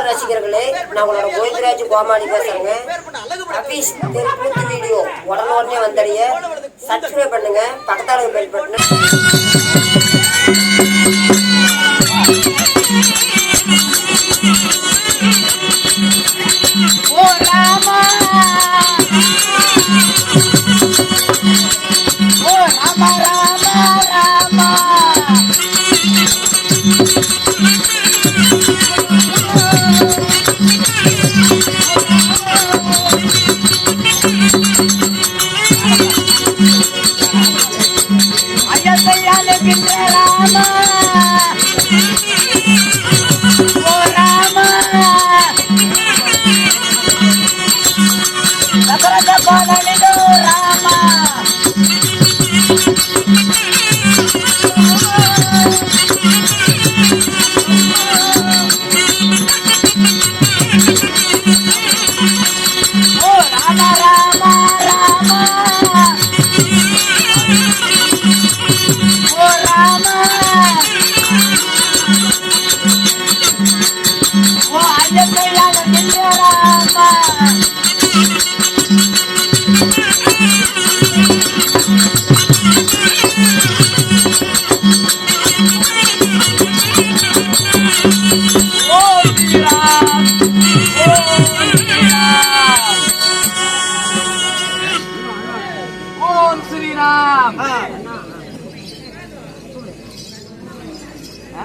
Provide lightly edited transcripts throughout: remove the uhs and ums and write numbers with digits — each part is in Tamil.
ரசிகர்களே, நான் உங்களோட கோவிந்தராஜ் கோமாளி பேசுறேங்க. ஆபீஸ் தெருக்கூத்து வீடியோ உடனே வந்தடைய சப்ஸ்கிரைப் பண்ணுங்க, பக்கத்தால பெல் பட்டனை ஓ ராமா ஓ ராமா ராமா ராமா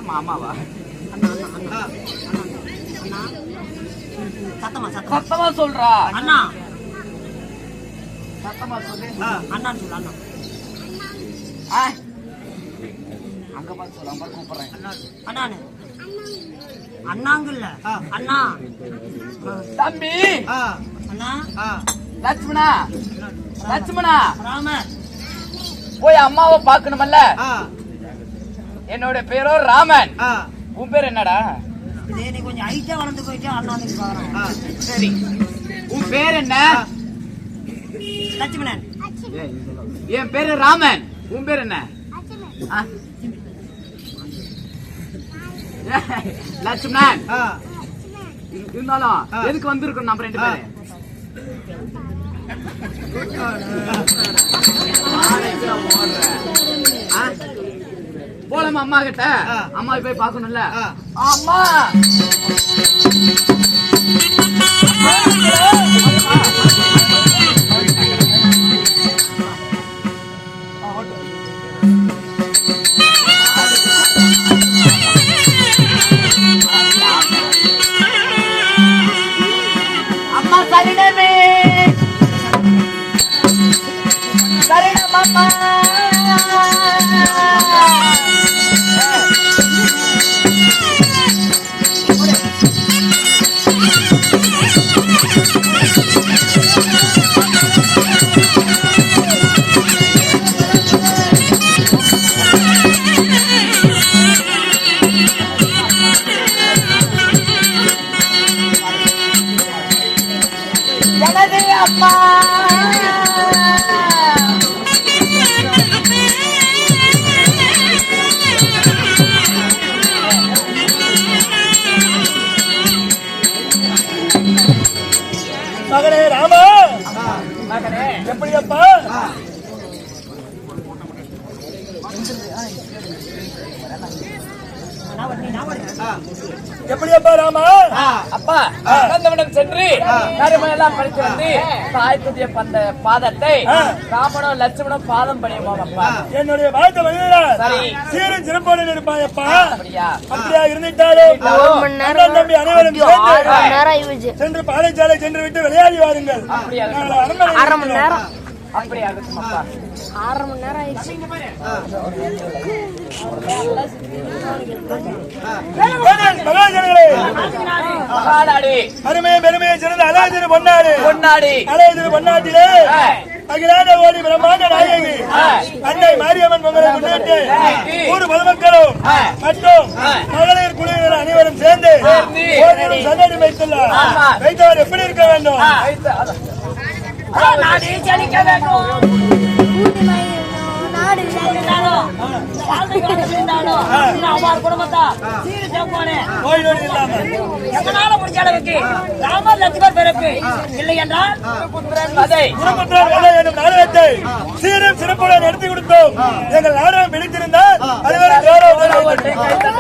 மாமாவா சத்தமா சொல்றா அண்ணா, சத்தமா சொல்லு அண்ணா சொல்லு அண்ணா. அங்க பாத்து சொல்ல அம்மா கூப்பிடுறேன் அண்ணா அண்ணாங்கல்ல அண்ணா தம்பி அண்ணா லட்சுமணா லட்சுமணா ராம போய் அம்மாவை பாக்கணுமல்ல. என்னோட பேரோ ராமன். உன் பேர் என்னடா? நீ கொஞ்சம் ஐட்டா வளர்ந்து போயிட்டா அண்ணாந்து பாக்குறேன். சரி, உன் பேர் என்ன? லட்சுமணன். என் பேரு ராமன். உன் பேர் என்ன? லட்சுமணன். இருந்தாலும் எதுக்கு வந்திருக்கோம் நம்ம ரெண்டு பேரும்? போலாமா அம்மா கிட்ட? அம்மா போய் பாக்கணும்ல. அம்மா அம்மா சரணமே சரணம் அம்மா. அம்மா மகனே ராமா, மகனே எப்படியப்பா? எப்படியப்பா ராமா? அப்பா கந்தவனம் சென்று கருமையெல்லாம் பறித்து வந்து தாய்க்குட்டிய பந்த பாதத்தை ராமனோ லட்சுமணோ பாதம் பண்ணிடுவோம். அப்பா என்னுடைய வாழ்க்கை வழியில சீரும் சிறப்போடு இருப்பாயப்பா. அப்படியா இருந்துட்டாலும் தம்பி அனைவரும் சென்று பாடசாலை சென்று விட்டு விளையாடி வாருங்கள். அரை மணி நேரம் அப்படி ஆகட்டும் அப்பா. 6 மணி நேரம் ஆயிடுச்சு. அருமையை பெருமையை சிறந்த அலைதிரு பொன்னாடு பொன்னாடி அலைதிரு பொன்னாட்டிலே அகிலாண்ட ஓடி பிரம்மாண்ட நாயகி அன்னை மாரியம்மன் பொங்கலை முன்னிட்டு ஊர் பொதுமக்களும் மற்றும் மகளிர் குழுவினர் அனைவரும் சேர்ந்து ஓரிரும் சன்னடி வைத்துள்ளார். வைத்தவர் எப்படி இருக்க வேண்டும்? நாடு செழிக்க வேண்டும். குடும்பத்தா சீரு செப்பானே நோய் நொடி இல்லாம அளவுக்கு ராமர் லட்சுமணர் பிறப்பு இல்லை என்றால் புத்திரன் வதை குருபுத்திரன் வதை என்னும் நாடகத்தை சீரும் சிறப்புடன் எடுத்து கொடுத்தோம். எங்கள் நாடகம் பிடித்திருந்தால் அதுவரை கைத்தட்ட